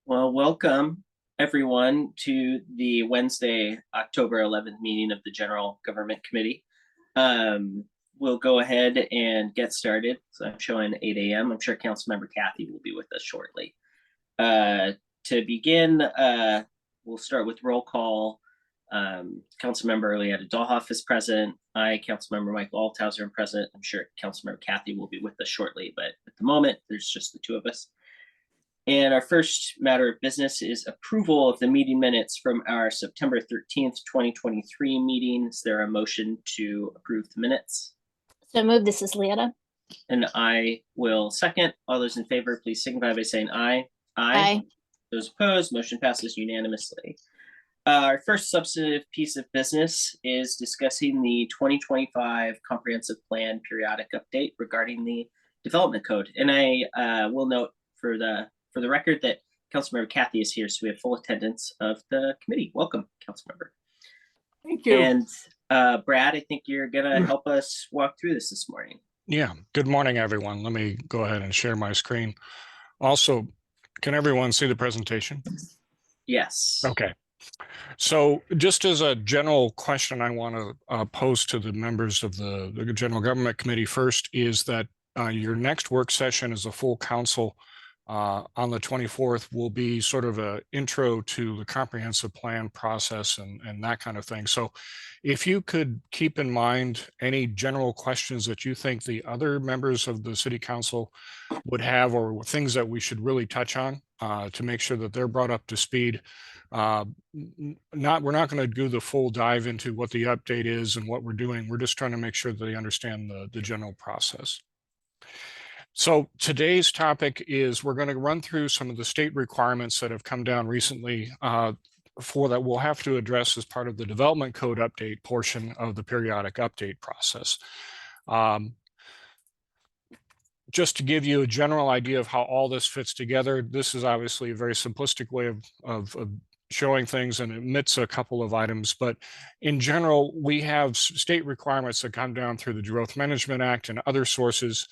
Well, welcome everyone to the Wednesday, October 11th meeting of the General Government Committee. We'll go ahead and get started. So I'm showing 8 a.m. I'm sure Councilmember Kathy will be with us shortly. To begin, we'll start with roll call. Councilmember Leanna Dahlhoff is present. I, Councilmember Michael Althauser, am present. I'm sure Councilmember Kathy will be with us shortly, but at the moment, there's just the two of us. And our first matter of business is approval of the meeting minutes from our September 13th, 2023 meeting. Is there a motion to approve the minutes? So moved. This is Leanna. And I will second. All those in favor, please signify by saying aye. Aye. Those opposed, motion passes unanimously. Our first substantive piece of business is discussing the 2025 Comprehensive Plan periodic update regarding the development code. And I will note for the record that Councilmember Kathy is here, so we have full attendance of the committee. Welcome, Councilmember. Thank you. And Brad, I think you're gonna help us walk through this morning. Yeah, good morning, everyone. Let me go ahead and share my screen. Also, can everyone see the presentation? Yes. Okay. So just as a general question I want to pose to the members of the General Government Committee first is that your next work session as a full council on the 24th will be sort of an intro to the comprehensive plan process and that kind of thing. So if you could keep in mind any general questions that you think the other members of the city council would have, or things that we should really touch on to make sure that they're brought up to speed. We're not going to do the full dive into what the update is and what we're doing. We're just trying to make sure that they understand the general process. So today's topic is we're going to run through some of the state requirements that have come down recently for that we'll have to address as part of the development code update portion of the periodic update process. Just to give you a general idea of how all this fits together, this is obviously a very simplistic way of showing things and omits a couple of items, but in general, we have state requirements that come down through the Growth Management Act and other sources.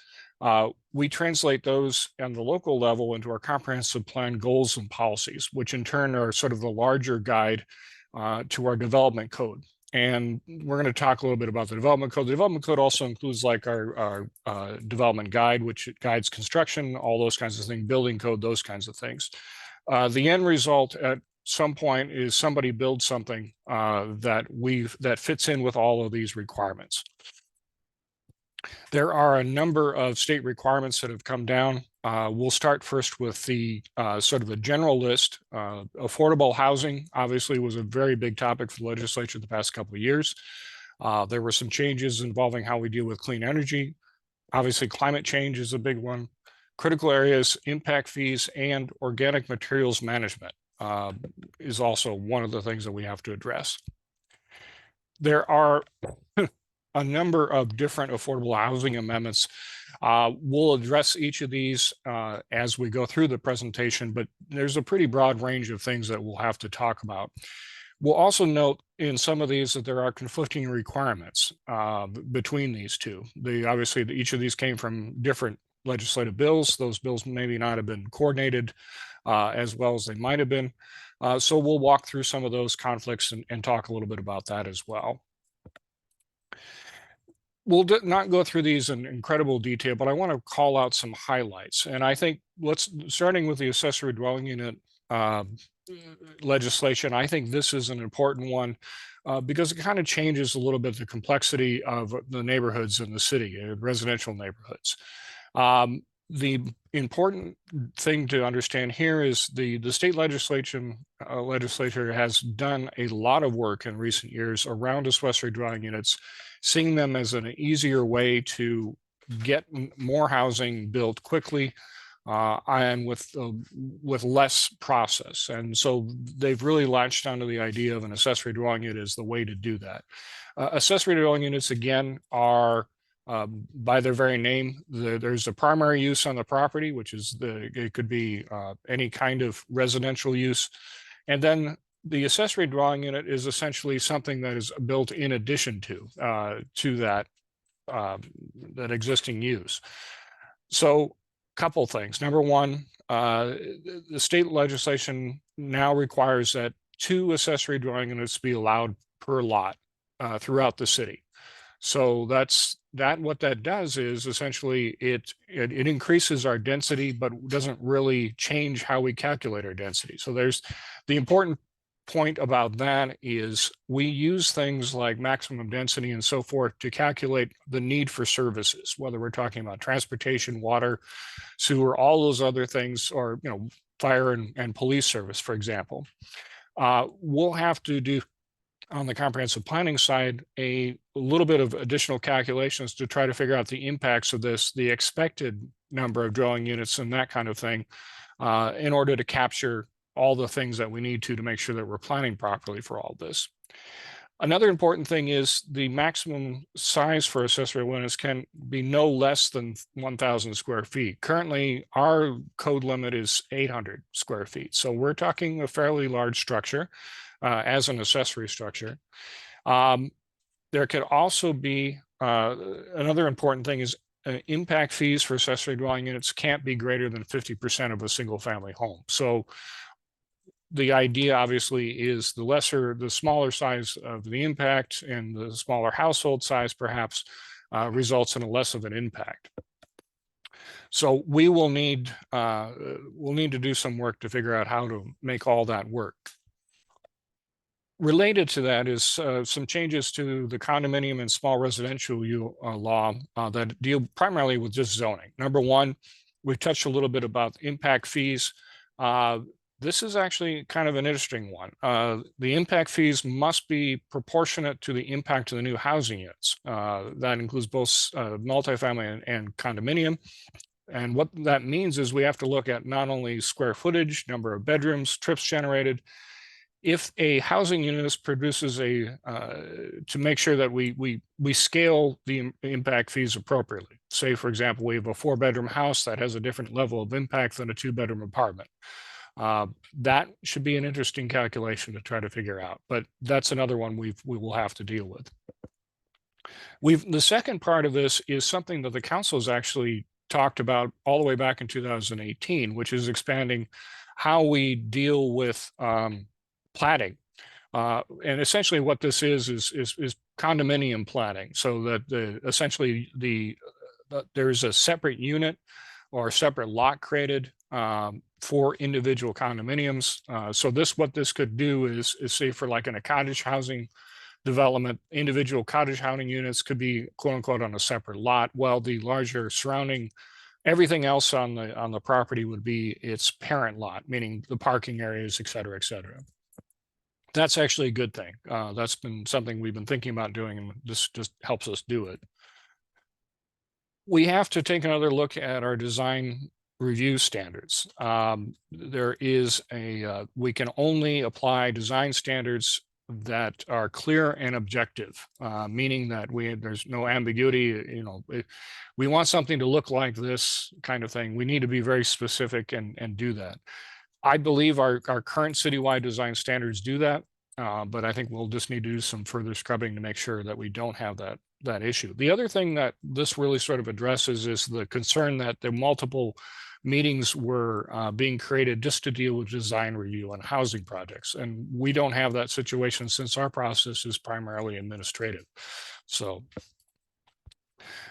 We translate those on the local level into our comprehensive plan goals and policies, which in turn are sort of the larger guide to our development code. And we're going to talk a little bit about the development code. The development code also includes like our development guide, which guides construction, all those kinds of things, building code, those kinds of things. The end result at some point is somebody builds something that fits in with all of these requirements. There are a number of state requirements that have come down. We'll start first with the sort of a general list. Affordable housing obviously was a very big topic for the legislature the past couple of years. There were some changes involving how we deal with clean energy. Obviously, climate change is a big one. Critical areas, impact fees, and organic materials management is also one of the things that we have to address. There are a number of different affordable housing amendments. We'll address each of these as we go through the presentation, but there's a pretty broad range of things that we'll have to talk about. We'll also note in some of these that there are conflicting requirements between these two. Obviously, each of these came from different legislative bills. Those bills maybe not have been coordinated as well as they might have been. So we'll walk through some of those conflicts and talk a little bit about that as well. We'll not go through these in incredible detail, but I want to call out some highlights. And I think starting with the accessory dwelling unit legislation, I think this is an important one because it kind of changes a little bit the complexity of the neighborhoods in the city, residential neighborhoods. The important thing to understand here is the state legislature has done a lot of work in recent years around accessory dwelling units, seeing them as an easier way to get more housing built quickly and with less process. And so they've really latched onto the idea of an accessory dwelling unit as the way to do that. Accessory dwelling units, again, are by their very name, there's a primary use on the property, which is it could be any kind of residential use. And then the accessory dwelling unit is essentially something that is built in addition to that existing use. So a couple things. Number one, The state legislation now requires that 2 accessory dwelling units be allowed per lot throughout the city. So what that does is essentially it increases our density, but doesn't really change how we calculate our density. So there's the important point about that is we use things like maximum density and so forth to calculate the need for services, whether we're talking about transportation, water, sewer, all those other things, or fire and police service, for example. We'll have to do on the comprehensive planning side a little bit of additional calculations to try to figure out the impacts of this, the expected number of dwelling units and that kind of thing, in order to capture all the things that we need to make sure that we're planning properly for all this. Another important thing is the maximum size for accessory units can be no less than 1,000 square feet. Currently, our code limit is 800 square feet. So we're talking a fairly large structure as an accessory structure. There could also be another important thing is impact fees for accessory dwelling units can't be greater than 50% of a single family home. So the idea obviously is the smaller size of the impact and the smaller household size perhaps results in a less of an impact. So we will need to do some work to figure out how to make all that work. Related to that is some changes to the condominium and small residential law that deal primarily with just zoning. Number one, we touched a little bit about impact fees. This is actually kind of an interesting one. The impact fees must be proportionate to the impact of the new housing units. That includes both multifamily and condominium. And what that means is we have to look at not only square footage, number of bedrooms, trips generated. If a housing unit produces to make sure that we scale the impact fees appropriately. Say, for example, we have a 4-bedroom house that has a different level of impact than a 2-bedroom apartment. That should be an interesting calculation to try to figure out, but that's another one we will have to deal with. The second part of this is something that the council has actually talked about all the way back in 2018, which is expanding how we deal with platting. And essentially what this is condominium platting, so that essentially there's a separate unit or a separate lot created for individual condominiums. So what this could do is say for like in a cottage housing development, individual cottage housing units could be quote unquote on a separate lot, while the larger surrounding everything else on the property would be its parent lot, meaning the parking areas, et cetera, et cetera. That's actually a good thing. That's been something we've been thinking about doing, and this just helps us do it. We have to take another look at our design review standards. We can only apply design standards that are clear and objective, meaning that there's no ambiguity. We want something to look like this kind of thing. We need to be very specific and do that. I believe our current citywide design standards do that, but I think we'll just need to do some further scrubbing to make sure that we don't have that issue. The other thing that this really sort of addresses is the concern that the multiple meetings were being created just to deal with design review on housing projects. And we don't have that situation since our process is primarily administrative. So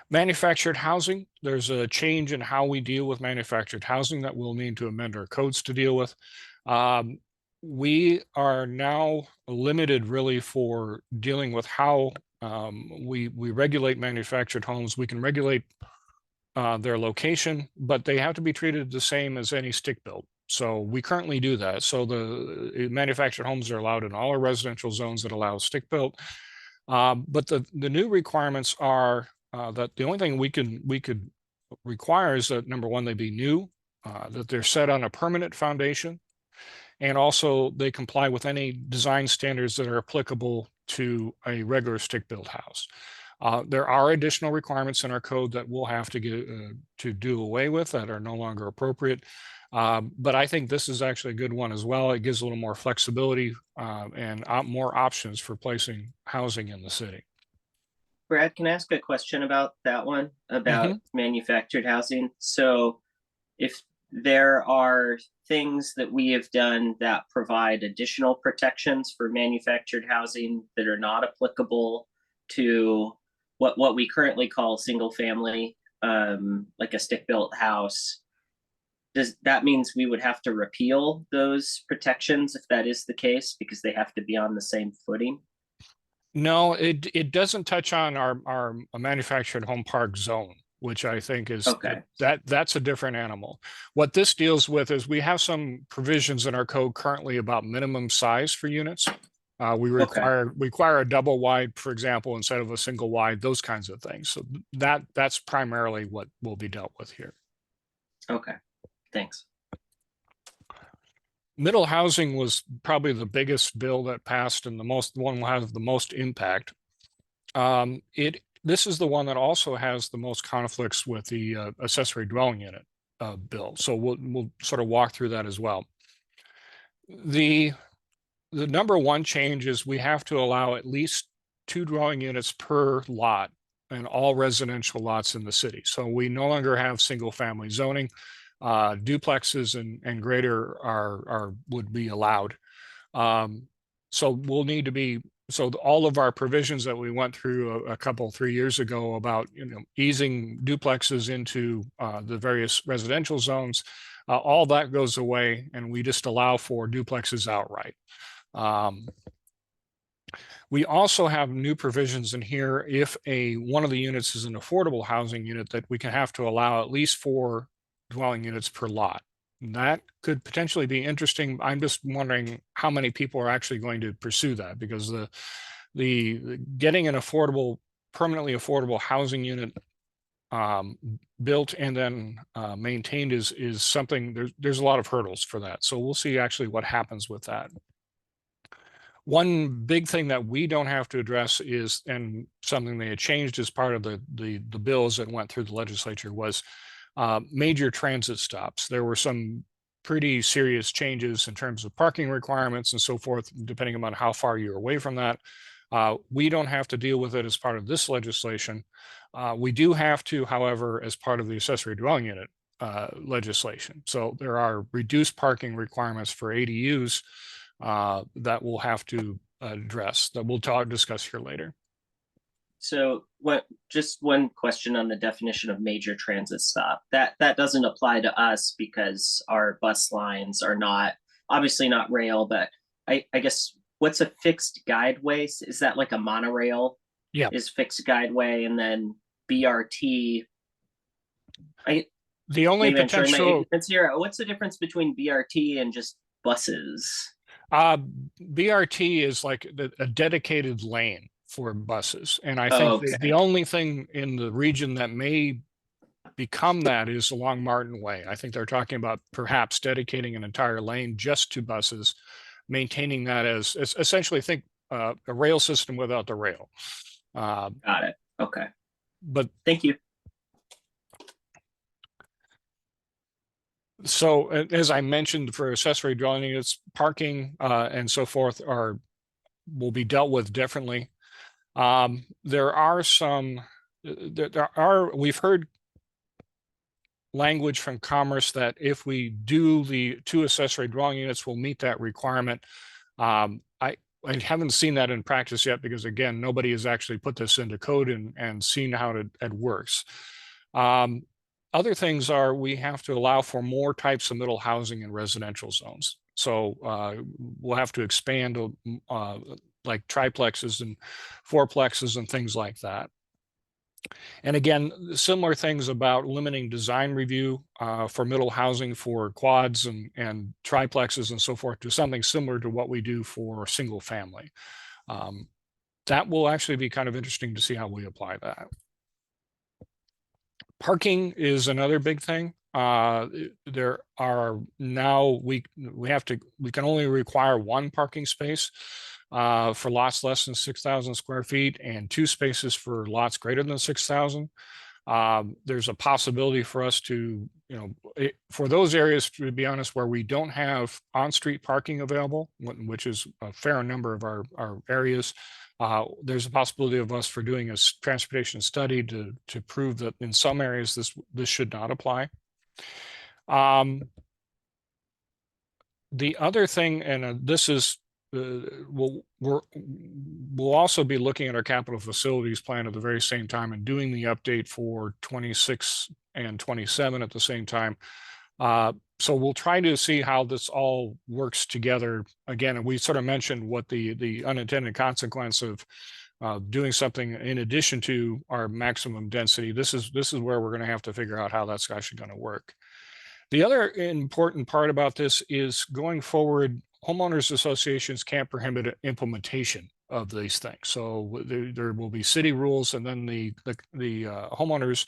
manufactured housing, there's a change in how we deal with manufactured housing that we'll need to amend our codes to deal with. We are now limited really for dealing with how we regulate manufactured homes. We can regulate their location, but they have to be treated the same as any stick built. So we currently do that. So the manufactured homes are allowed in all our residential zones that allow stick built. But the new requirements are that the only thing we could require is that, number one, they be new, that they're set on a permanent foundation, and also they comply with any design standards that are applicable to a regular stick built house. There are additional requirements in our code that we'll have to get to do away with that are no longer appropriate. But I think this is actually a good one as well. It gives a little more flexibility and more options for placing housing in the city. Brad, can I ask a question about that one, about manufactured housing? So if there are things that we have done that provide additional protections for manufactured housing that are not applicable to what we currently call single family, like a stick-built house. Does that means we would have to repeal those protections if that is the case, because they have to be on the same footing? No, it doesn't touch on our manufactured home park zone, which I think is Okay. that's a different animal. What this deals with is we have some provisions in our code currently about minimum size for units. We require a double wide, for example, instead of a single wide, those kinds of things. So that's primarily what will be dealt with here. Okay, thanks. Middle housing was probably the biggest bill that passed and the one will have the most impact. This is the one that also has the most conflicts with the accessory dwelling unit bill. So we'll sort of walk through that as well. The number one change is we have to allow at least 2 dwelling units per lot in all residential lots in the city. So we no longer have single family zoning. Duplexes and greater would be allowed. So we'll need to be, so all of our provisions that we went through a couple, 3 years ago about, easing duplexes into the various residential zones, all that goes away and we just allow for duplexes outright. We also have new provisions in here. If one of the units is an affordable housing unit, that we can have to allow at least 4 dwelling units per lot. That could potentially be interesting. I'm just wondering how many people are actually going to pursue that, because the getting an permanently affordable housing unit built and then maintained is something, there's a lot of hurdles for that. So we'll see actually what happens with that. One big thing that we don't have to address is, and something they had changed as part of the bills that went through the legislature, was major transit stops. There were some pretty serious changes in terms of parking requirements and so forth, depending on how far you're away from that. We don't have to deal with it as part of this legislation. We do have to, however, as part of the accessory dwelling unit legislation. So there are reduced parking requirements for ADUs that we'll have to address, that we'll discuss here later. So just one question on the definition of major transit stop. That doesn't apply to us because our bus lines are obviously not rail, but I guess what's a fixed guideway? Is that like a monorail? Yeah. Is fixed guideway, and then BRT. The only potential here. What's the difference between BRT and just buses? BRT is like a dedicated lane for buses. And I think the only thing in the region that may become that is along Martin Way. I think they're talking about perhaps dedicating an entire lane just to buses, maintaining that as essentially, think a rail system without the rail. Got it. Okay. But thank you. So as I mentioned, for accessory dwelling units, parking and so forth will be dealt with differently. We've heard language from Commerce that if we do the 2 accessory dwelling units, we'll meet that requirement. I haven't seen that in practice yet, because again, nobody has actually put this into code and seen how it works. Other things are, we have to allow for more types of middle housing in residential zones. So we'll have to expand like triplexes and fourplexes and things like that. And again, similar things about limiting design review for middle housing for quads and triplexes and so forth to something similar to what we do for single family. That will actually be kind of interesting to see how we apply that. Parking is another big thing. There are now, we can only require 1 parking space for lots less than 6,000 square feet and 2 spaces for lots greater than 6,000. There's a possibility for us to, for those areas, to be honest, where we don't have on-street parking available, which is a fair number of our areas, there's a possibility of us for doing a transportation study to prove that in some areas this should not apply. The other thing, and this is, we'll also be looking at our capital facilities plan at the very same time and doing the update for 26 and 27 at the same time. So we'll try to see how this all works together. Again, and we sort of mentioned what the unintended consequence of doing something in addition to our maximum density. This is where we're going to have to figure out how that's actually going to work. The other important part about this is going forward, homeowners associations can't prohibit implementation of these things. So there will be city rules, and then the homeowners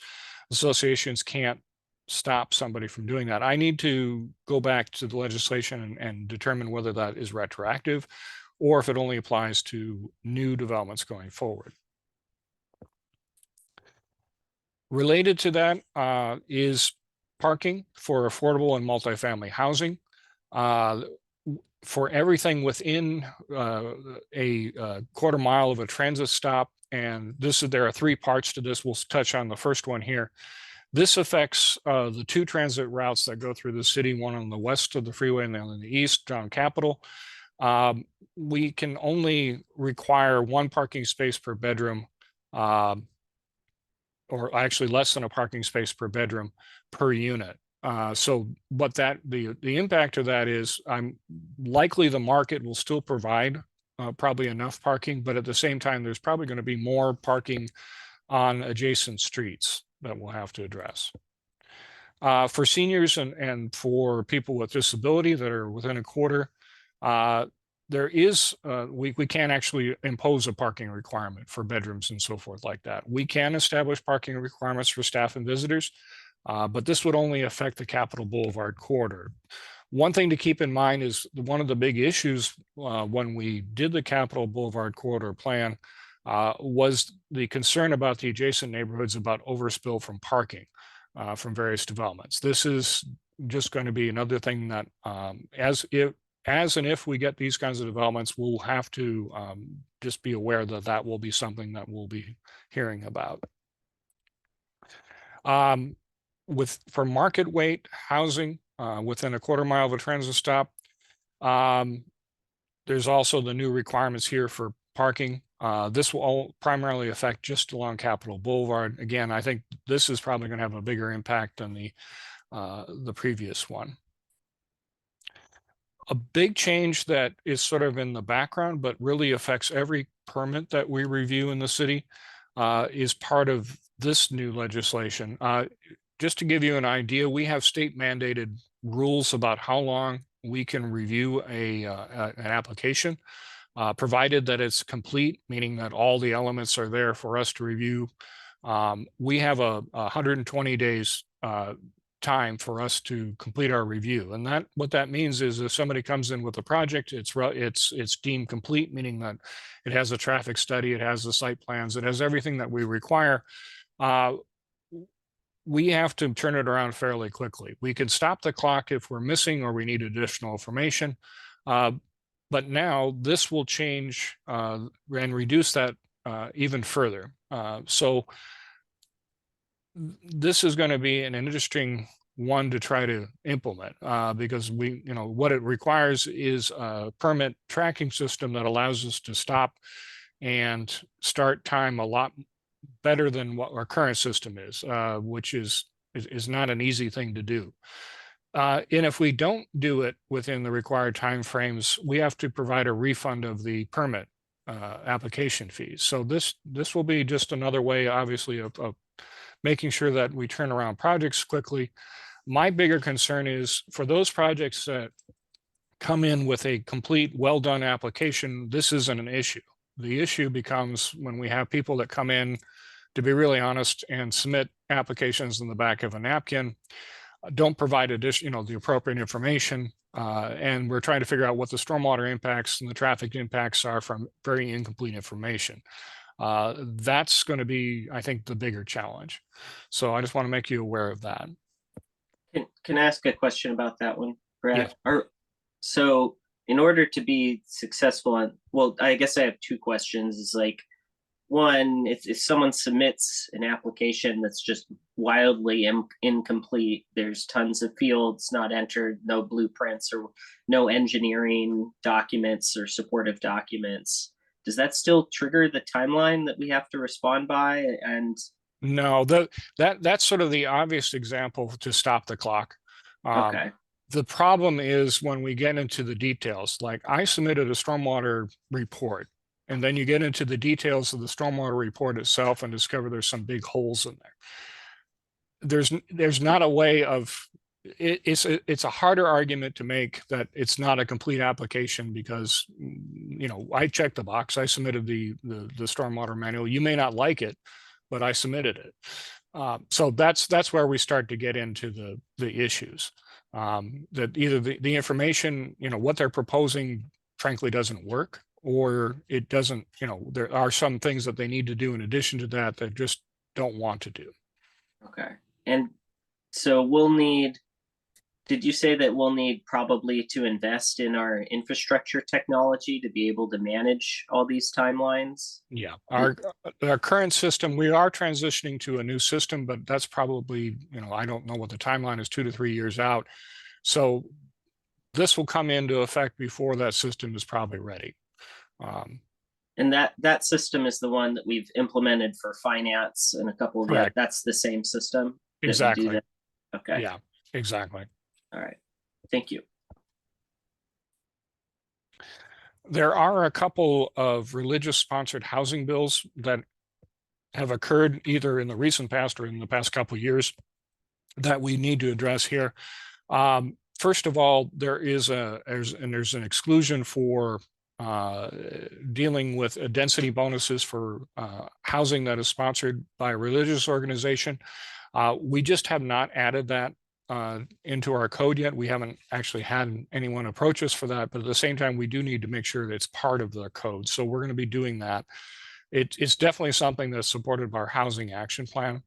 associations can't stop somebody from doing that. I need to go back to the legislation and determine whether that is retroactive or if it only applies to new developments going forward. Related to that is parking for affordable and multifamily housing. For everything within a quarter mile of a transit stop, and there are 3 parts to this. We'll touch on the first one here. This affects the 2 transit routes that go through the city, one on the west of the freeway and then on the east, John Capitol. We can only require 1 parking space per bedroom, or actually less than a parking space per bedroom per unit. So what the impact of that is, I'm likely the market will still provide probably enough parking, but at the same time, there's probably going to be more parking on adjacent streets that we'll have to address. For seniors and for people with disability that are within a quarter, there is, we can't actually impose a parking requirement for bedrooms and so forth like that. We can establish parking requirements for staff and visitors, but this would only affect the Capitol Boulevard corridor. One thing to keep in mind is one of the big issues when we did the Capitol Boulevard corridor plan was the concern about the adjacent neighborhoods about overspill from parking from various developments. This is just going to be another thing that as and if we get these kinds of developments, we'll have to just be aware that that will be something that we'll be hearing about. For market weight housing within a quarter mile of a transit stop, there's also the new requirements here for parking. This will all primarily affect just along Capitol Boulevard. Again, I think this is probably going to have a bigger impact than the previous one. A big change that is sort of in the background, but really affects every permit that we review in the city is part of this new legislation. Just to give you an idea, we have state mandated rules about how long we can review an application, provided that it's complete, meaning that all the elements are there for us to review. We have a 120 days time for us to complete our review. And what that means is if somebody comes in with a project, it's deemed complete, meaning that it has a traffic study, it has the site plans, it has everything that we require. We have to turn it around fairly quickly. We can stop the clock if we're missing or we need additional information. But now this will change and reduce that even further. So this is going to be an interesting one to try to implement because what it requires is a permit tracking system that allows us to stop and start time a lot better than what our current system is, which is not an easy thing to do. And if we don't do it within the required timeframes, we have to provide a refund of the permit application fees. So this will be just another way, obviously, of making sure that we turn around projects quickly. My bigger concern is for those projects that come in with a complete, well-done application, this isn't an issue. The issue becomes when we have people that come in, to be really honest, and submit applications in the back of a napkin, don't provide the appropriate information, and we're trying to figure out what the stormwater impacts and the traffic impacts are from very incomplete information. That's going to be, I think, the bigger challenge. So I just want to make you aware of that. Can I ask a question about that one, Brad? Yeah. So in order to be successful well, I guess I have 2 questions. It's like, one, if someone submits an application that's just wildly incomplete, there's tons of fields not entered, no blueprints or no engineering documents or supportive documents, does that still trigger the timeline that we have to respond by? And No, that's sort of the obvious example to stop the clock. okay, The problem is when we get into the details, like I submitted a stormwater report, and then you get into the details of the stormwater report itself and discover there's some big holes in there. There's not a way of it's a harder argument to make that it's not a complete application because I checked the box. I submitted the stormwater manual. You may not like it, but I submitted it. So that's where we start to get into the issues. That either the information, what they're proposing, frankly, doesn't work, or it doesn't, there are some things that they need to do in addition to that that just don't want to do. okay. And so did you say that we'll need probably to invest in our infrastructure technology to be able to manage all these timelines? Yeah, our current system, we are transitioning to a new system, but that's probably, I don't know what the timeline is, 2 to 3 years out. So this will come into effect before that system is probably ready. And that system is the one that we've implemented for finance and a couple of Correct. that's the same system. that we do Exactly. that? Okay. Yeah, exactly. All right. Thank you. There are a couple of religious sponsored housing bills that have occurred either in the recent past or in the past couple of years that we need to address here. First of all, there's an exclusion for dealing with density bonuses for housing that is sponsored by a religious organization. We just have not added that into our code yet. We haven't actually had anyone approach us for that, but at the same time, we do need to make sure that it's part of the code. So we're going to be doing that. It's definitely something that's supported by our housing action plan.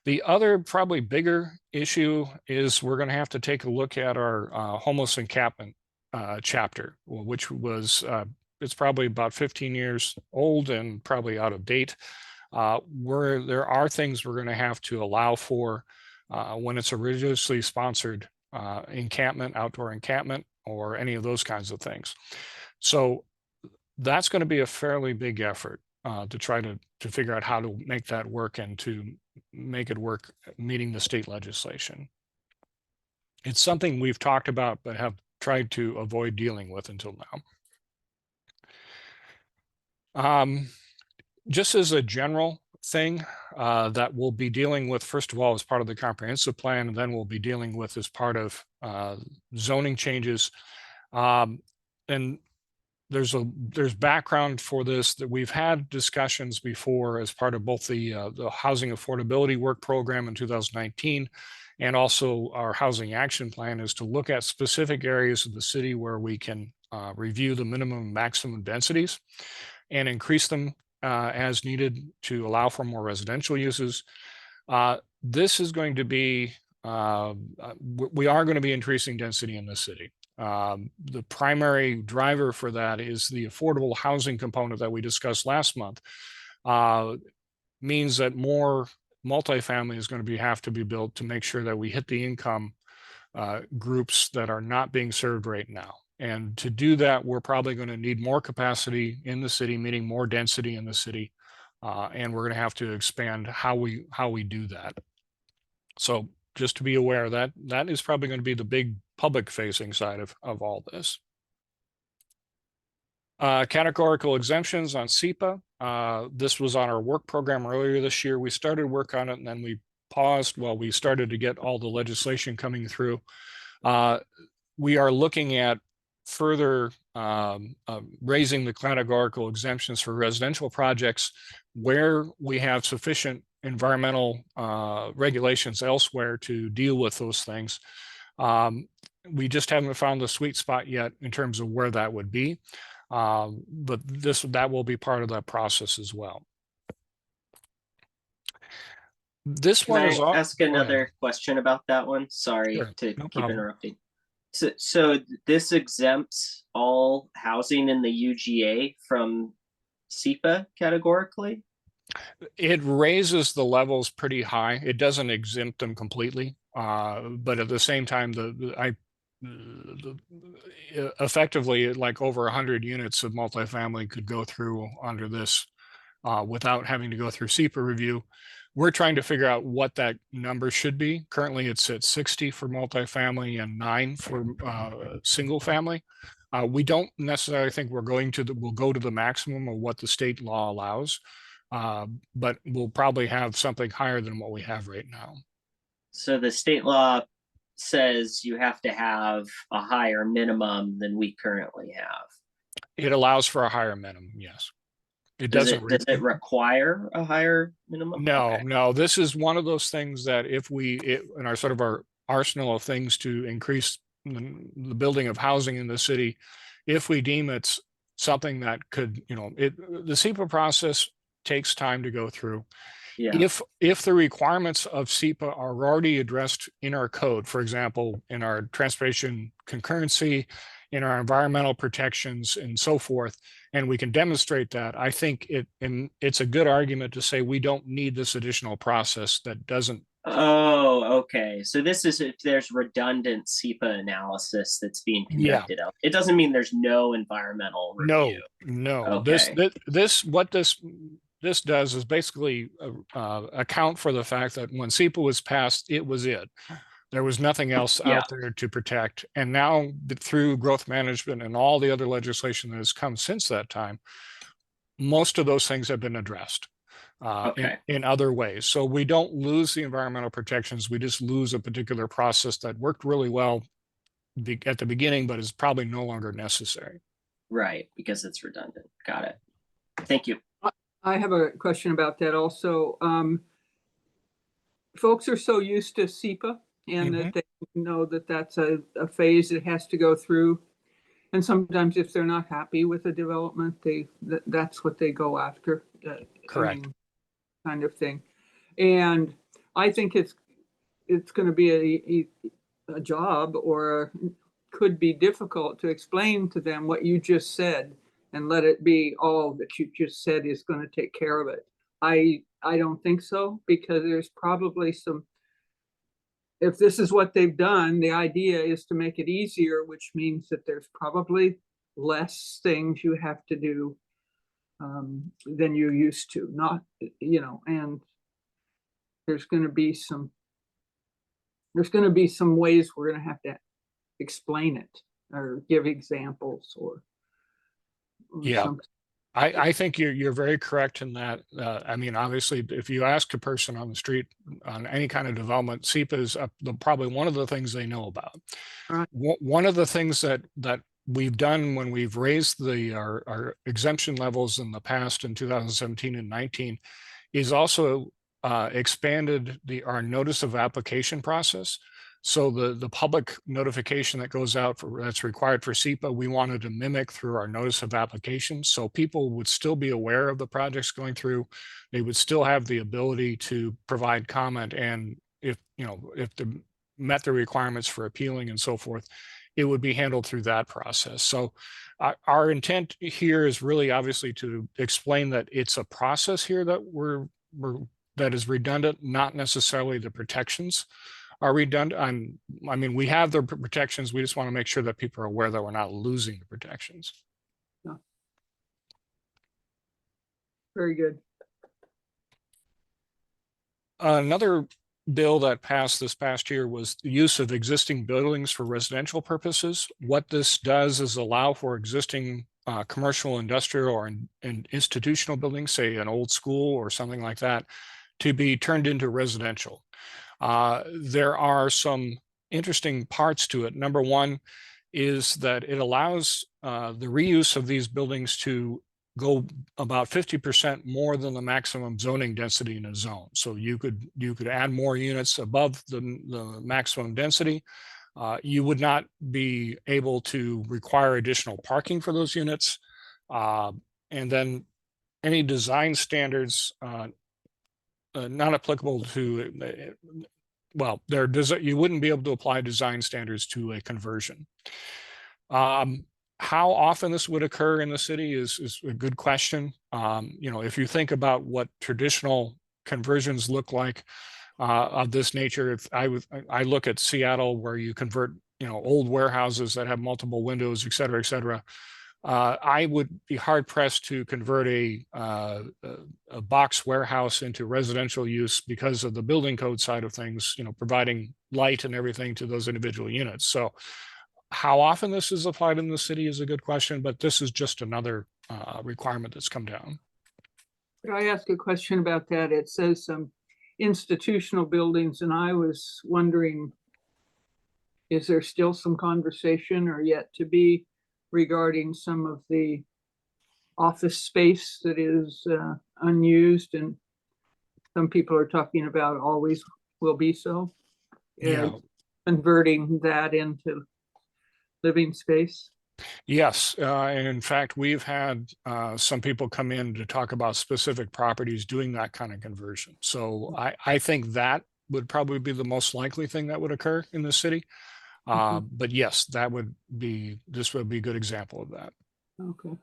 The other probably bigger issue is we're going to have to take a look at our homeless encampment chapter, which was it's probably about 15 years old and probably out of date. Where there are things we're going to have to allow for when it's a religiously sponsored encampment, outdoor encampment, or any of those kinds of things. So that's going to be a fairly big effort to try to figure out how to make that work and to make it work meeting the state legislation. It's something we've talked about but have tried to avoid dealing with until now. Just as a general thing that we'll be dealing with, first of all, as part of the comprehensive plan, and then we'll be dealing with as part of zoning changes. And there's background for this that we've had discussions before as part of both the housing affordability work program in 2019 and also our housing action plan is to look at specific areas of the city where we can review the minimum and maximum densities and increase them as needed to allow for more residential uses. This is going to be, we are going to be increasing density in the city. The primary driver for that is the affordable housing component that we discussed last month. Means that more multifamily is going to have to be built to make sure that we hit the income groups that are not being served right now. And to do that, we're probably going to need more capacity in the city, meaning more density in the city. And we're going to have to expand how we do that. So just to be aware that that is probably going to be the big public facing side of all this. Categorical exemptions on SEPA. This was on our work program earlier this year. We started work on it and then we paused while we started to get all the legislation coming through. We are looking at further raising the categorical exemptions for residential projects where we have sufficient environmental regulations elsewhere to deal with those things. We just haven't found the sweet spot yet in terms of where that would be. But that will be part of that process as well. This Can one I is ask another question about that one? Sorry Sure, to no keep problem. interrupting. So this exempts all housing in the UGA from SEPA categorically? It raises the levels pretty high. It doesn't exempt them completely, but at the same time, effectively, like over 100 units of multifamily could go through under this without having to go through SEPA review. We're trying to figure out what that number should be. Currently, it's at 60 for multifamily and 9 for single family. We don't necessarily think we'll go to the maximum of what the state law allows, but we'll probably have something higher than what we have right now. So the state law says you have to have a higher minimum than we currently have. It allows for a higher minimum, yes. It Does doesn't. Does it require a higher minimum? No, Okay. no. This is one of those things that if in our sort of our arsenal of things to increase the building of housing in the city, if we deem it's something that could, the SEPA process takes time to go through. Yeah. If the requirements of SEPA are already addressed in our code, for example, in our transportation concurrency, in our environmental protections and so forth, and we can demonstrate that, I think it's a good argument to say we don't need this additional process that doesn't. Oh, okay. So this is if there's redundant SEPA analysis that's being conducted out. It doesn't mean there's no environmental review. No. Okay. This does is basically account for the fact that when SEPA was passed, it was it. There was nothing else out there to protect. And now through growth management and all the other legislation that has come since that time, most of those things have been addressed in other ways. So we don't lose the environmental protections. We just lose a particular process that worked really well at the beginning, but is probably no longer necessary. Right, because it's redundant. Got it. Thank you. I have a question about that also. Folks are so used to SEPA and that they know that that's a phase that has to go through. And sometimes if they're not happy with the development, that's what they go after. Correct. Kind of thing. And I think it's going to be a job or could be difficult to explain to them what you just said and let it be all that you just said is going to take care of it. I don't think so, because there's probably if this is what they've done, the idea is to make it easier, which means that there's probably less things you have to do than you used to, and there's going to be some ways we're going to have to explain it or give examples or something. I think you're very correct in that. I mean, obviously, if you ask a person on the street on any kind of development, SEPA is probably one of the things they know about. Right. One of the things that we've done when we've raised our exemption levels in the past in 2017 and 19 is also expanded our notice of application process. So the public notification that goes out that's required for SEPA, we wanted to mimic through our notice of application. So people would still be aware of the projects going through. They would still have the ability to provide comment. And if they met the requirements for appealing and so forth, it would be handled through that process. So our intent here is really obviously to explain that it's a process here that that is redundant, not necessarily the protections are redundant. I mean, we have the protections. We just want to make sure that people are aware that we're not losing the protections. Yeah. Very good. Another bill that passed this past year was the use of existing buildings for residential purposes. What this does is allow for existing commercial, industrial, or institutional buildings, say an old school or something like that, to be turned into residential. There are some interesting parts to it. Number one is that it allows the reuse of these buildings to go about 50% more than the maximum zoning density in a zone. So you could add more units above the maximum density. You would not be able to require additional parking for those units. And then any design standards not applicable to, you wouldn't be able to apply design standards to a conversion. How often this would occur in the city is a good question. If you think about what traditional conversions look like of this nature, if I look at Seattle, where you convert, old warehouses that have multiple windows, et cetera, I would be hard pressed to convert a box warehouse into residential use because of the building code side of things, providing light and everything to those individual units. So how often this is applied in the city is a good question, but this is just another requirement that's come down. Could I ask a question about that? It says some institutional buildings, and I was wondering, is there still some conversation or yet to be regarding some of the office space that is unused, and some people are talking about always will be so? Yeah. Converting that into living space? Yes, and in fact, we've had some people come in to talk about specific properties doing that kind of conversion. So I think that would probably be the most likely thing that would occur in the city. But yes, this would be a good example of that. Okay.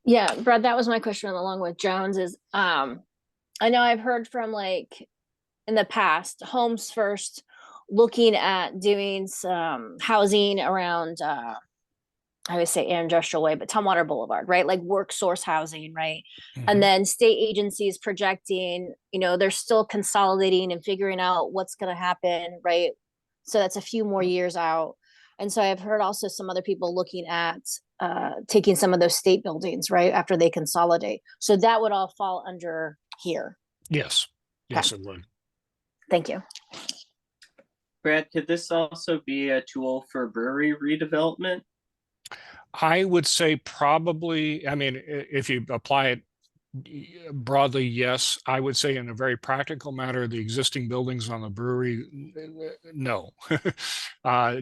Yeah, Brad, that was my question along with Jones is, I know I've heard from like in the past, Homes First looking at doing some housing around, I would say industrial way, but Tumwater Boulevard, right? Like work source housing, right? Mhm. And then state agencies projecting, they're still consolidating and figuring out what's going to happen, right? So that's a few more years out. And so I've heard also some other people looking at taking some of those state buildings, right, after they consolidate. So that would all fall under here. Yes, yes, it would. Thank you. Brad, could this also be a tool for brewery redevelopment? I would say probably, I mean, if you apply it broadly, yes. I would say in a very practical matter, the existing buildings on the brewery, no.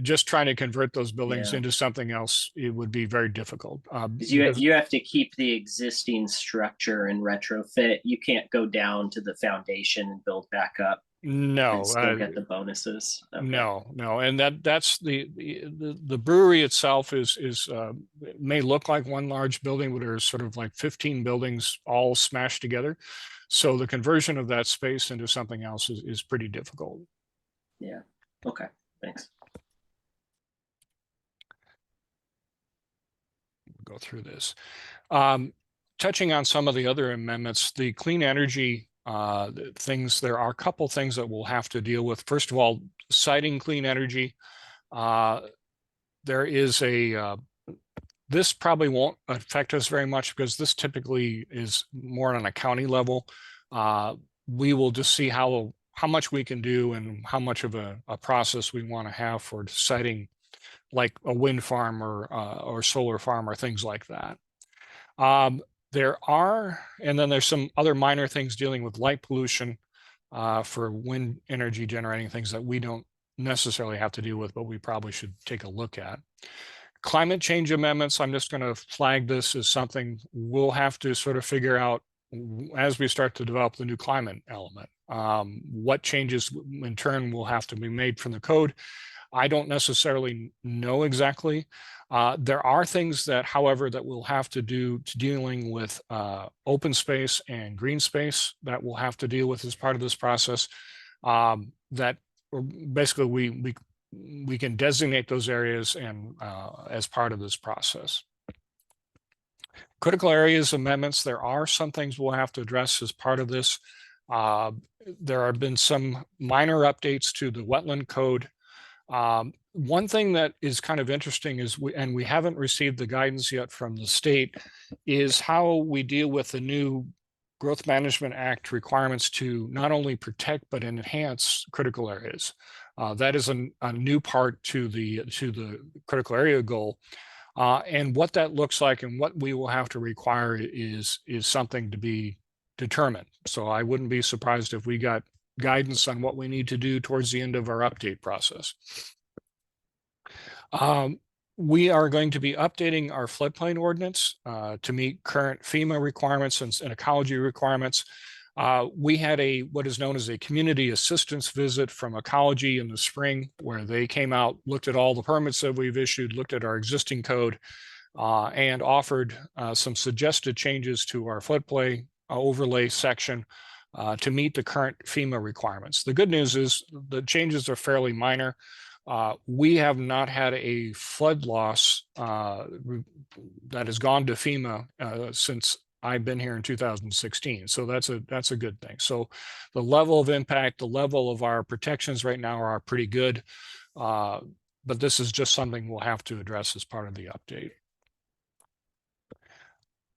Just trying to convert those buildings Yeah. into something else, it would be very difficult. Because you have to keep the existing structure and retrofit. You can't go down to the foundation and build back up No, and still get the bonuses. Okay. no, and that's the brewery itself is it may look like one large building, but there's sort of like 15 buildings all smashed together. So the conversion of that space into something else is pretty difficult. Yeah. Okay. Thanks. We'll go through this. Touching on some of the other amendments, the clean energy things, there are a couple things that we'll have to deal with. First of all, citing clean energy. There is this probably won't affect us very much because this typically is more on a county level. We will just see how much we can do and how much of a process we want to have for citing like a wind farm or solar farm or things like that. And then there's some other minor things dealing with light pollution for wind energy generating things that we don't necessarily have to deal with, but we probably should take a look at. Climate change amendments, I'm just going to flag this as something we'll have to sort of figure out as we start to develop the new climate element. What changes in turn will have to be made from the code. I don't necessarily know exactly. There are things that, however, that we'll have to do to dealing with open space and green space that we'll have to deal with as part of this process. That basically we can designate those areas and as part of this process. Critical areas amendments, there are some things we'll have to address as part of this. There have been some minor updates to the wetland code. One thing that is kind of interesting is we haven't received the guidance yet from the state, is how we deal with the new Growth Management Act requirements to not only protect but enhance critical areas. That is a new part to the critical area goal. And what that looks like and what we will have to require is something to be determined. So I wouldn't be surprised if we got guidance on what we need to do towards the end of our update process. We are going to be updating our floodplain ordinance to meet current FEMA requirements and ecology requirements. We had what is known as a community assistance visit from Ecology in the spring, where they came out, looked at all the permits that we've issued, looked at our existing code, and offered some suggested changes to our floodplain overlay section to meet the current FEMA requirements. The good news is the changes are fairly minor. We have not had a flood loss that has gone to FEMA since I've been here in 2016. So that's a good thing. So the level of impact, the level of our protections right now are pretty good. But this is just something we'll have to address as part of the update.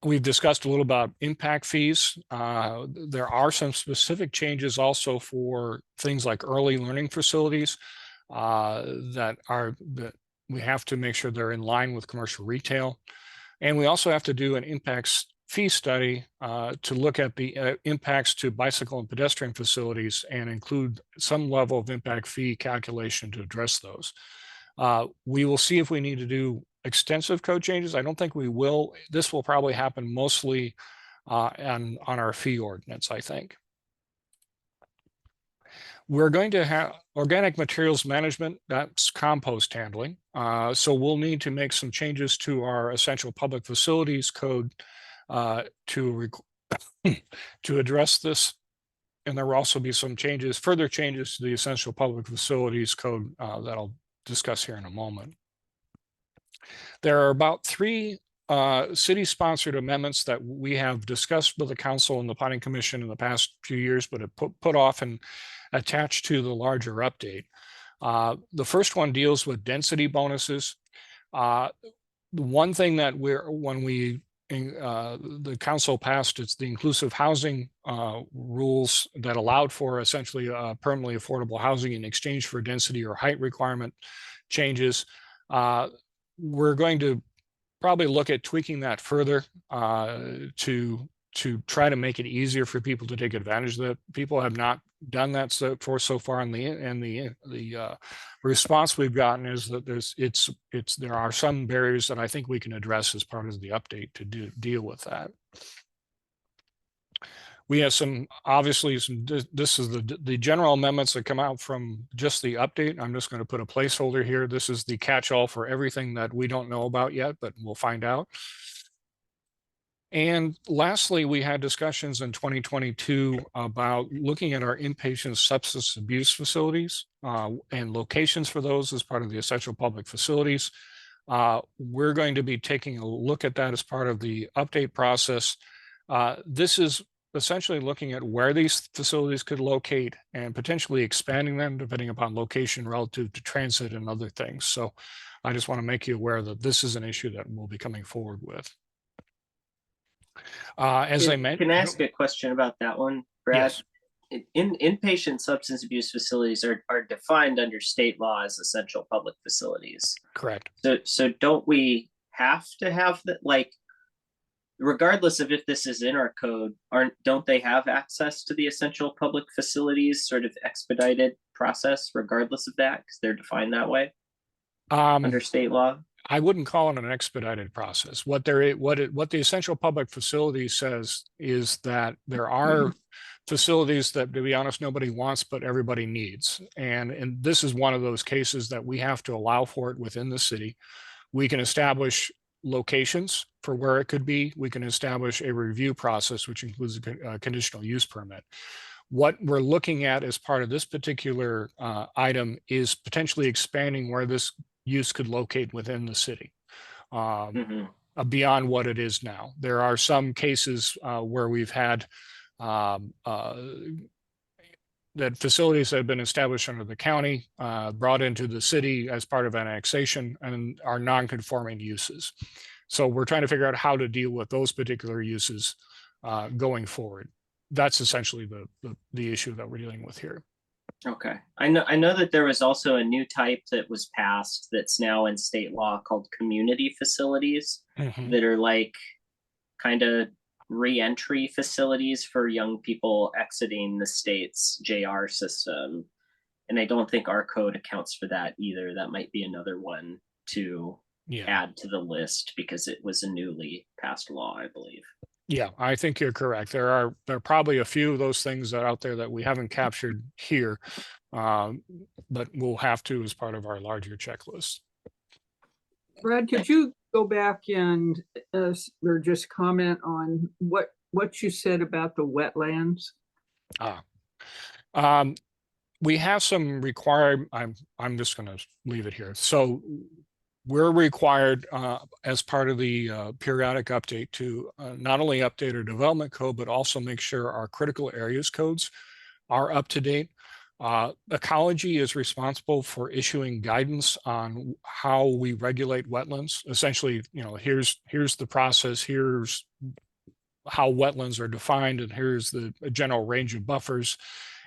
We've discussed a little about impact fees. There are some specific changes also for things like early learning facilities that we have to make sure they're in line with commercial retail. And we also have to do an impacts fee study to look at the impacts to bicycle and pedestrian facilities and include some level of impact fee calculation to address those. We will see if we need to do extensive code changes. I don't think we will. This will probably happen mostly on our fee ordinance, I think. We're going to have organic materials management, that's compost handling. So we'll need to make some changes to our essential public facilities code to address this. And there will also be some changes, further changes to the essential public facilities code that I'll discuss here in a moment. There are about 3 city-sponsored amendments that we have discussed with the council and the planning commission in the past few years, but have put off and attached to the larger update. The first one deals with density bonuses. The one thing that the council passed, it's the inclusive housing rules that allowed for essentially permanently affordable housing in exchange for density or height requirement changes. We're going to probably look at tweaking that further to try to make it easier for people to take advantage of that. People have not done that so far, and the response we've gotten is that there are some barriers that I think we can address as part of the update to deal with that. We have obviously this is the general amendments that come out from just the update. I'm just going to put a placeholder here. This is the catch-all for everything that we don't know about yet, but we'll find out. And lastly, we had discussions in 2022 about looking at our inpatient substance abuse facilities and locations for those as part of the essential public facilities. We're going to be taking a look at that as part of the update process. This is essentially looking at where these facilities could locate and potentially expanding them depending upon location relative to transit and other things. So I just want to make you aware that this is an issue that we'll be coming forward with. As I mentioned, can I ask a question about that one, Brad? Yes. Inpatient substance abuse facilities are defined under state law as essential public facilities. Correct. So don't we have to have that, like, regardless of if this is in our code, don't they have access to the essential public facilities sort of expedited process regardless of that, because they're defined that way under state law? I wouldn't call it an expedited process. What the essential public facility says is that there are facilities that, to be honest, nobody wants, but everybody needs. And this is one of those cases that we have to allow for it within the city. We can establish locations for where it could be. We can establish a review process, which includes a conditional use permit. What we're looking at as part of this particular item is potentially expanding where this use could locate within the city beyond what it is now. There are some cases where we've had that facilities that have been established under the county brought into the city as part of annexation and are non-conforming uses. So we're trying to figure out how to deal with those particular uses going forward. That's essentially the issue that we're dealing with here. Okay. I know that there was also a new type that was passed that's now in state law called community facilities that are like kind of re-entry facilities for young people exiting the state's JR system. And I don't think our code accounts for that either. That might be another one to add to the list because it was a newly passed law, I believe. Yeah, I think you're correct. There are probably a few of those things that are out there that we haven't captured here, but we'll have to as part of our larger checklist. Brad, could you go back and or just comment on what you said about the wetlands? We have some required, I'm just going to leave it here. So we're required as part of the periodic update to not only update our development code, but also make sure our critical areas codes are up to date. Ecology is responsible for issuing guidance on how we regulate wetlands. Essentially, here's the process, here's how wetlands are defined, and here's the general range of buffers.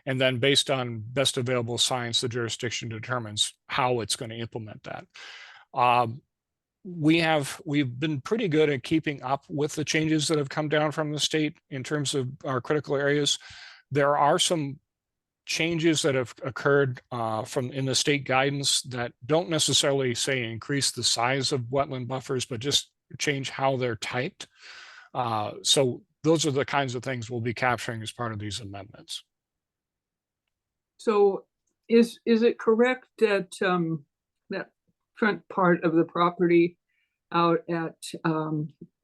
And then based on best available science, the jurisdiction determines how it's going to implement that. We've been pretty good at keeping up with the changes that have come down from the state in terms of our critical areas. There are some changes that have occurred in the state guidance that don't necessarily say increase the size of wetland buffers, but just change how they're typed. So those are the kinds of things we'll be capturing as part of these amendments. So is it correct that that front part of the property out at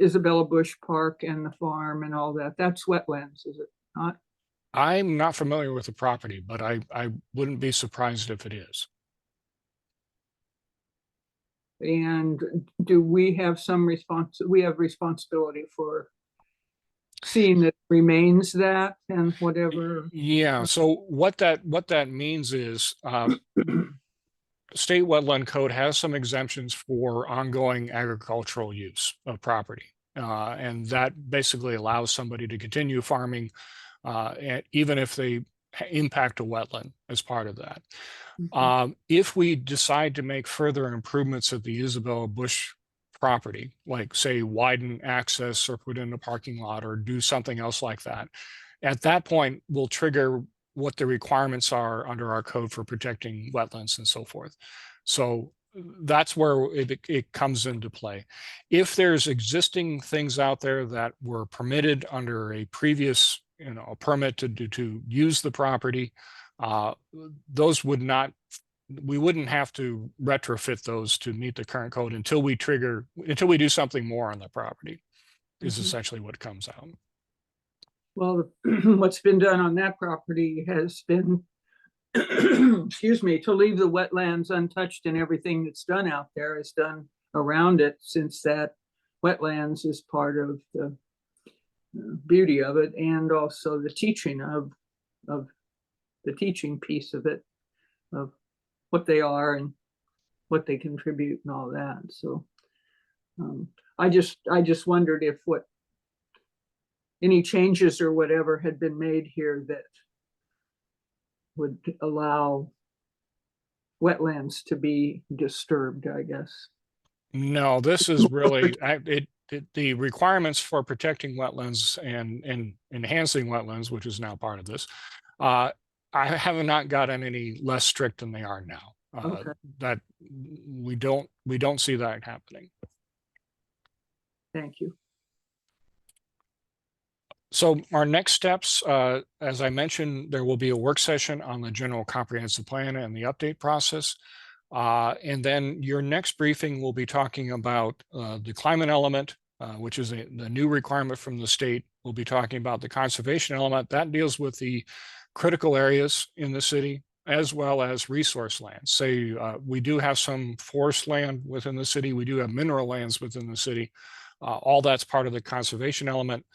Isabella Bush Park and the farm and all that, that's wetlands, is it not? I'm not familiar with the property, but I wouldn't be surprised if it is. And do we have responsibility for seeing that remains that and whatever? Yeah, so what that means is state wetland code has some exemptions for ongoing agricultural use of property. And that basically allows somebody to continue farming even if they impact a wetland as part of that. If we decide to make further improvements at the Isabella Bush property, like say widen access or put in a parking lot or do something else like that, at that point we'll trigger what the requirements are under our code for protecting wetlands and so forth. So that's where it comes into play. If there's existing things out there that were permitted under a previous a permit to use the property, those would not, we wouldn't have to retrofit those to meet the current code until we do something more on the property, is essentially what comes out. Well, what's been done on that property has been, excuse me, to leave the wetlands untouched, and everything that's done out there is done around it, since that wetlands is part of the beauty of it, and also the teaching of the teaching piece of it, of what they are and what they contribute and all that. So I just wondered if any changes or whatever had been made here that would allow wetlands to be disturbed, I guess. No, this is really the requirements for protecting wetlands and enhancing wetlands, which is now part of this. I have not gotten any less strict than they are now. Okay. That we don't see that happening. Thank you. So our next steps, as I mentioned, there will be a work session on the general comprehensive plan and the update process. And then your next briefing will be talking about the climate element, which is the new requirement from the state. We'll be talking about the conservation element that deals with the critical areas in the city, as well as resource lands. Say we do have some forest land within the city. We do have mineral lands within the city. All that's part of the conservation element.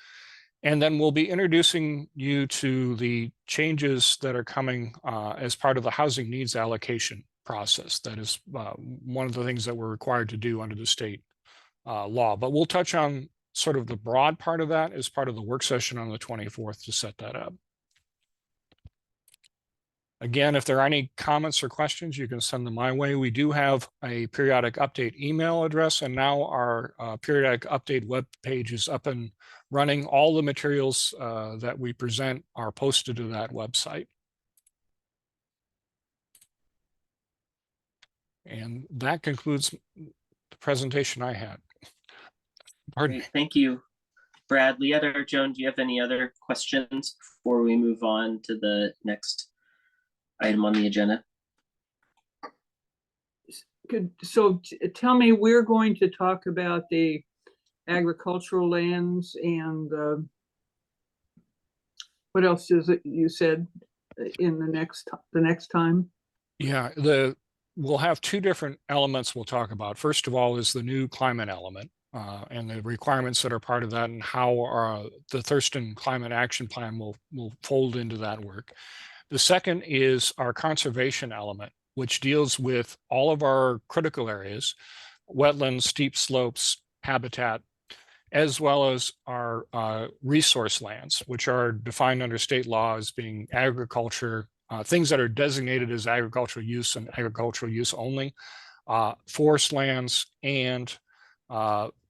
And then we'll be introducing you to the changes that are coming as part of the housing needs allocation process. That is one of the things that we're required to do under the state law. But we'll touch on sort of the broad part of that as part of the work session on the 24th to set that up. Again, if there are any comments or questions, you can send them my way. We do have a periodic update email address, and now our periodic update web page is up and running. All the materials that we present are posted to that website. And that concludes the presentation I had. Pardon me. Great, thank you. Brad, Leetta, or Joan, do you have any other questions before we move on to the next item on the agenda? Tell me, we're going to talk about the agricultural lands and what else is it you said in the next time? Yeah, we'll have two different elements we'll talk about. First of all is the new climate element and the requirements that are part of that, and how the Thurston Climate Action Plan will fold into that work. The second is our conservation element, which deals with all of our critical areas, wetlands, steep slopes, habitat, as well as our resource lands, which are defined under state law as being agriculture, things that are designated as agricultural use and agricultural use only, forest lands, and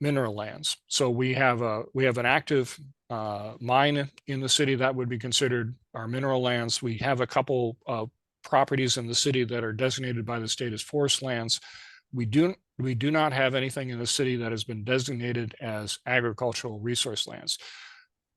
mineral lands. So we have an active mine in the city that would be considered our mineral lands. We have a couple of properties in the city that are designated by the state as forest lands. We do not have anything in the city that has been designated as agricultural resource lands.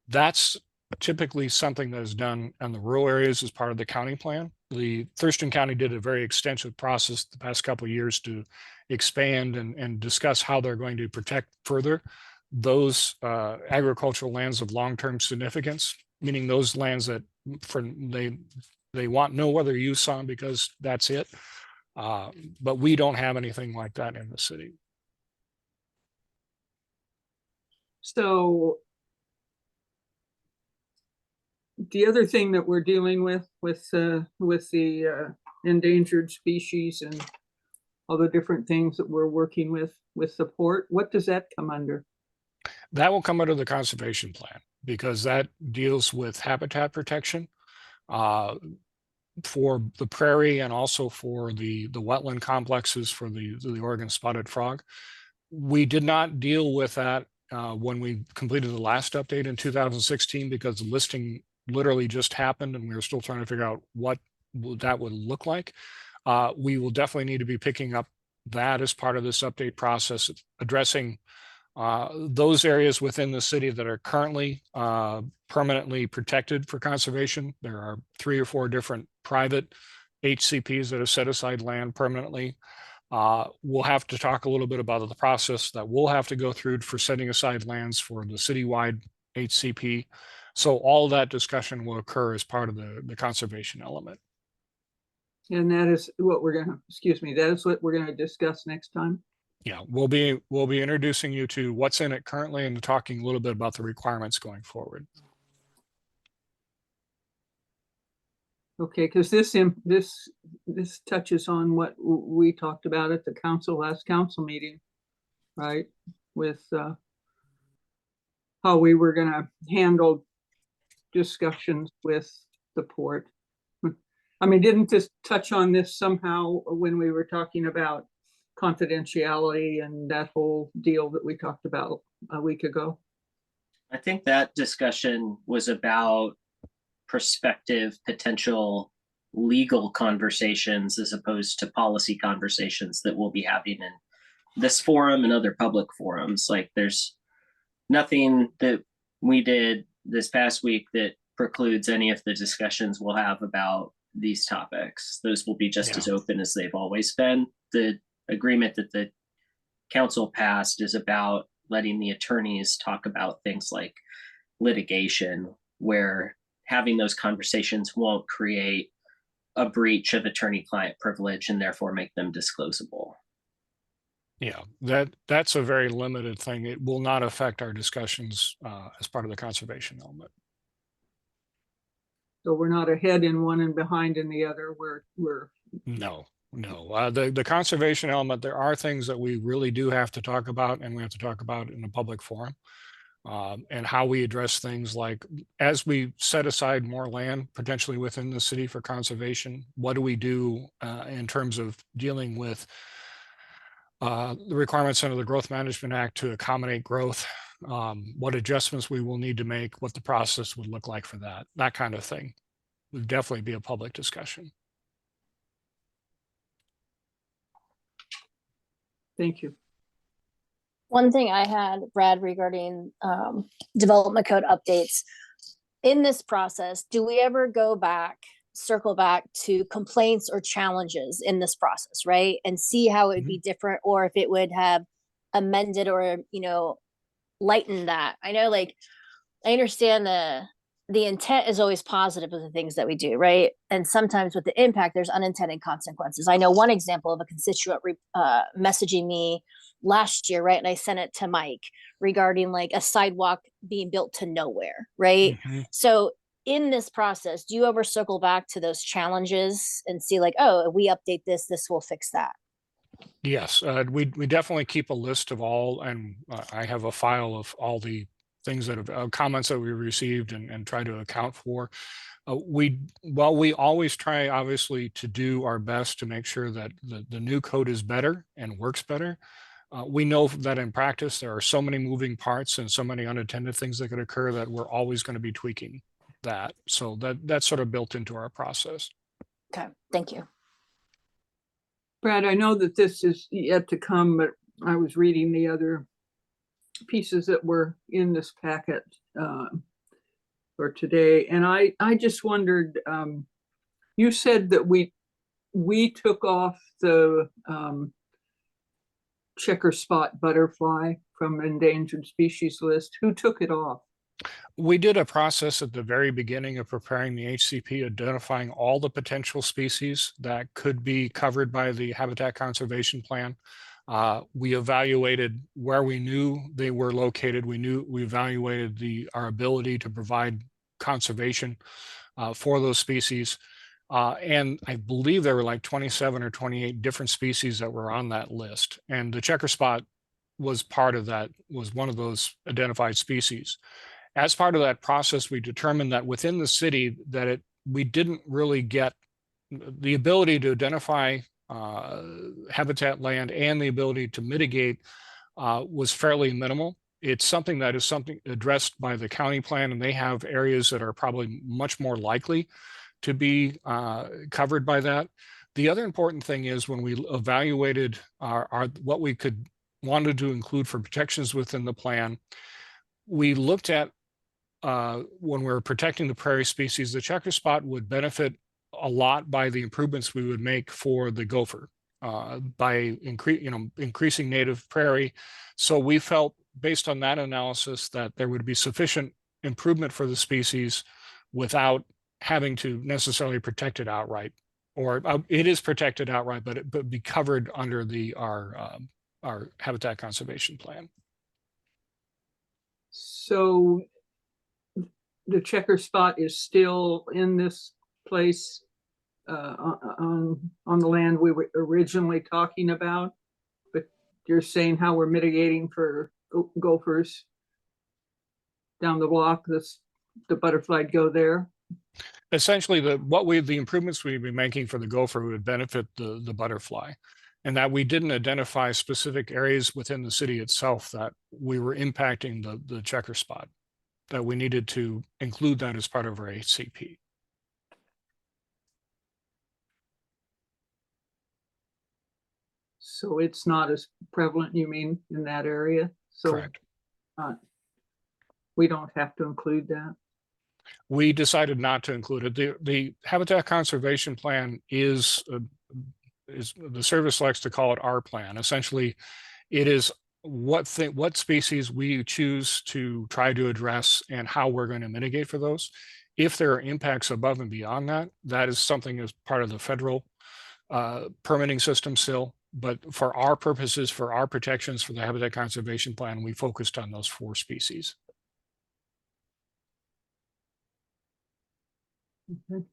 That's typically something that is done in the rural areas as part of the county plan. The Thurston County did a very extensive process the past couple of years to expand and discuss how they're going to protect further those agricultural lands of long-term significance, meaning those lands that they want no other use on because that's it. But we don't have anything like that in the city. So the other thing that we're dealing with the endangered species and all the different things that we're working with support, what does that come under? That will come under the conservation plan because that deals with habitat protection for the prairie and also for the wetland complexes for the Oregon spotted frog. We did not deal with that when we completed the last update in 2016 because the listing literally just happened and we were still trying to figure out what that would look like. We will definitely need to be picking up that as part of this update process, addressing those areas within the city that are currently permanently protected for conservation. There are 3 or 4 different private HCPs that have set aside land permanently. We'll have to talk a little bit about the process that we'll have to go through for setting aside lands for the citywide HCP. So all that discussion will occur as part of the conservation element. And that is what we're going to discuss next time. Yeah, we'll be introducing you to what's in it currently and talking a little bit about the requirements going forward. Okay, because this touches on what we talked about at the last council meeting, right? With how we were going to handle discussions with the port. I mean, didn't this touch on this somehow when we were talking about confidentiality and that whole deal that we talked about a week ago? I think that discussion was about prospective potential legal conversations as opposed to policy conversations that we'll be having in this forum and other public forums. Like there's nothing that we did this past week that precludes any of the discussions we'll have about these topics. Those will be just as open as they've always been. The agreement that the council passed is about letting the attorneys talk about things like litigation, where having those conversations won't create a breach of attorney-client privilege and therefore make them disclosable. Yeah, that's a very limited thing. It will not affect our discussions as part of the conservation element. So we're not ahead in one and behind in the other. We're No. The conservation element, there are things that we really do have to talk about, and we have to talk about in a public forum, and how we address things like, as we set aside more land potentially within the city for conservation, what do we do in terms of dealing with the requirements under the Growth Management Act to accommodate growth, what adjustments we will need to make, what the process would look like for that kind of thing would definitely be a public discussion. Thank you. One thing I had, Brad, regarding development code updates, in this process, do we ever circle back to complaints or challenges in this process, right? And see how it would be different, or if it would have amended or, lightened that. I know, like, I understand the intent is always positive of the things that we do, right? And sometimes with the impact, there's unintended consequences. I know one example of a constituent messaging me last year, right? And I sent it to Mike regarding like a sidewalk being built to nowhere, right? So in this process, do you ever circle back to those challenges and see like, oh, if we update this, this will fix that? Yes, we definitely keep a list of all, and I have a file of all the things that have comments that we received and try to account for. We always try, obviously, to do our best to make sure that the new code is better and works better. We know that in practice, there are so many moving parts and so many unintended things that could occur that we're always going to be tweaking that. So that's sort of built into our process. Okay, thank you. Brad, I know that this is yet to come, but I was reading the other pieces that were in this packet for today, and I just wondered, you said that we took off the checker spot butterfly from endangered species list. Who took it off? We did a process at the very beginning of preparing the HCP, identifying all the potential species that could be covered by the Habitat Conservation Plan. We evaluated where we knew they were located. We evaluated our ability to provide conservation for those species. And I believe there were like 27 or 28 different species that were on that list. And the checker spot was part of that, was one of those identified species. As part of that process, we determined that within the city that we didn't really get the ability to identify habitat land and the ability to mitigate was fairly minimal. It's something that is addressed by the county plan, and they have areas that are probably much more likely to be covered by that. The other important thing is when we evaluated what we wanted to include for protections within the plan, we looked at when we're protecting the prairie species, the checker spot would benefit a lot by the improvements we would make for the gopher by increasing native prairie. So we felt, based on that analysis, that there would be sufficient improvement for the species without having to necessarily protect it outright, or it is protected outright, but be covered under our habitat conservation plan. So the checker spot is still in this place on the land we were originally talking about, but you're saying how we're mitigating for gophers down the block, the butterfly'd go there? Essentially, the improvements we'd be making for the gopher would benefit the butterfly, and that we didn't identify specific areas within the city itself that we were impacting the checker spot, that we needed to include that as part of our HCP. So it's not as prevalent, you mean, in that area? So Correct. We don't have to include that? We decided not to include it. The Habitat Conservation Plan is the service likes to call it our plan. Essentially, it is what species we choose to try to address and how we're going to mitigate for those. If there are impacts above and beyond that, that is something as part of the federal permitting system still. But for our purposes, for our protections for the Habitat Conservation Plan, we focused on those 4 species. Okay.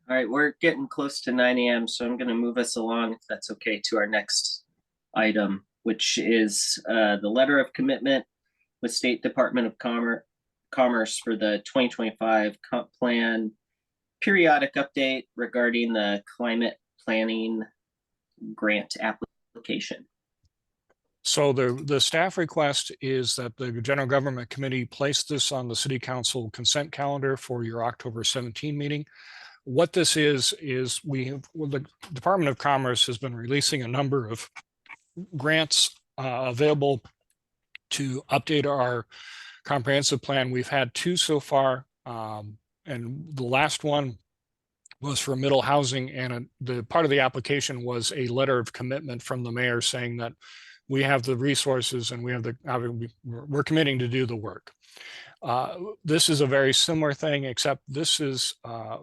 All right, we're getting close to 9 a.m., so I'm going to move us along, if that's okay, to our next item, which is the letter of commitment with State Department of Commerce for the 2025 comp plan periodic update regarding the climate planning grant application. So the staff request is that the General Government Committee place this on the City Council consent calendar for your October 17 meeting. What this is the Department of Commerce has been releasing a number of grants available to update our comprehensive plan. We've had 2 so far, and the last one was for middle housing, and the part of the application was a letter of commitment from the mayor saying that we have the resources and we're committing to do the work. This is a very similar thing, except this is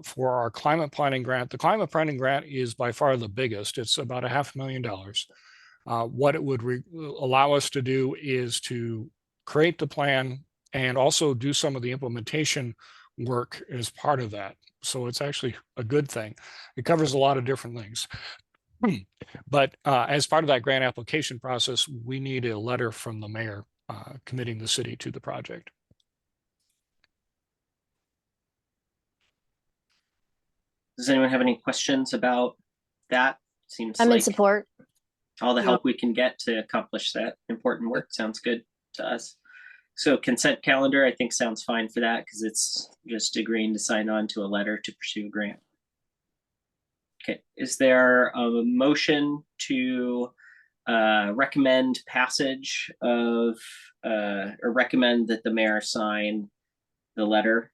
for our climate planning grant. The climate planning grant is by far the biggest. It's about $500,000. What it would allow us to do is to create the plan and also do some of the implementation work as part of that. So it's actually a good thing. It covers a lot of different things. But as part of that grant application process, we need a letter from the mayor committing the city to the project. Does anyone have any questions about that? Seems I'm in like support. all the Yeah. help we can get to accomplish that important work sounds good to us. So consent calendar, I think sounds fine for that because it's just agreeing to sign on to a letter to pursue a grant. Okay, is there a motion to recommend passage of or recommend that the mayor sign the letter?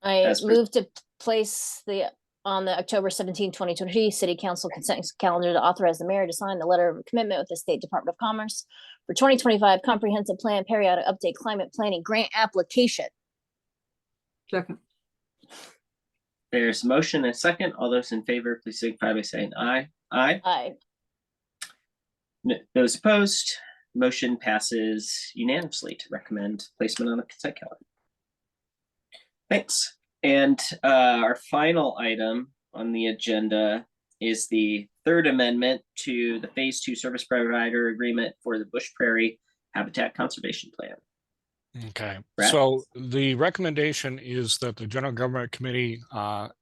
I As per- move to place on the October 17, 2023 City Council consent calendar to authorize the mayor to sign the letter of commitment with the State Department of Commerce for 2025 Comprehensive Plan Periodic Update Climate Planning Grant Application. Second. There's a motion and a second. All those in favor, please signify by saying aye. Aye. Aye. Those opposed, motion passes unanimously to recommend placement on the consent calendar. Thanks. And our final item on the agenda is the third amendment to the Phase 2 Service Provider Agreement for the Bush Prairie Habitat Conservation Plan. Okay, Brett? so the recommendation is that the General Government Committee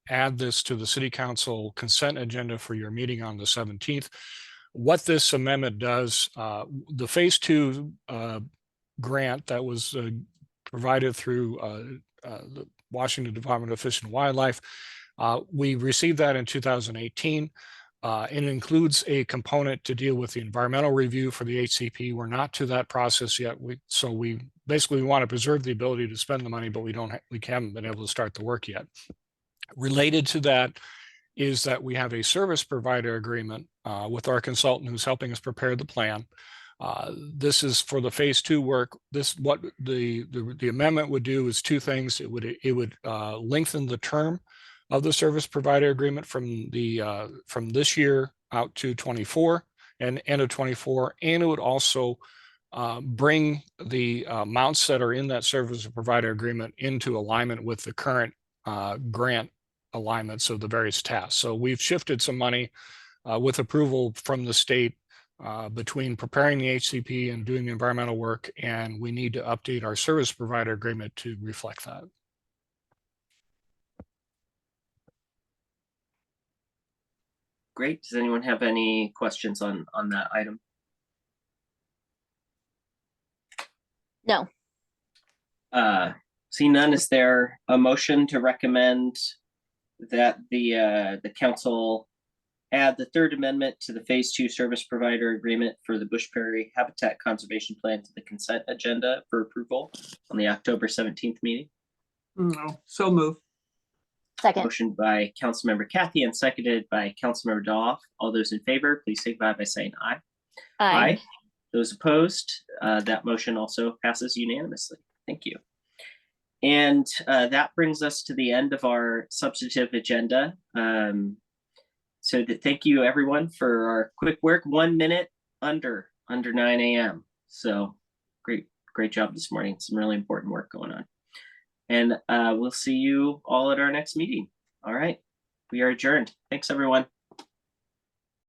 add this to the City Council consent agenda for your meeting on the 17th. What this amendment does, the Phase 2 grant that was provided through the Washington Department of Fish and Wildlife, we received that in 2018. It includes a component to deal with the environmental review for the HCP. We're not to that process yet. So we basically want to preserve the ability to spend the money, but we haven't been able to start the work yet. Related to that is that we have a service provider agreement with our consultant who's helping us prepare the plan. This is for the Phase 2 work. What the amendment would do is 2 things. It would lengthen the term of the service provider agreement from this year out to 24 and end of 24, and it would also bring the amounts that are in that service provider agreement into alignment with the current grant alignments of the various tasks. So we've shifted some money with approval from the state between preparing the HCP and doing the environmental work, and we need to update our service provider agreement to reflect that. Great. Does anyone have any questions on that item? No. See none. Is there a motion to recommend that the council add the third amendment to the Phase 2 Service Provider Agreement for the Bush Prairie Habitat Conservation Plan to the consent agenda for approval on the October 17th meeting? No, so move. Second. Motion by Councilmember Kathy and seconded by Councilmember Doff. All those in favor, please signify by saying aye. Aye. Those opposed, that motion also passes unanimously. Thank you. And that brings us to the end of our substantive agenda. Thank you everyone for our quick work. 1 minute under 9 a.m. So great job this morning. Some really important work going on. And we'll see you all at our next meeting. All right, we are adjourned. Thanks everyone.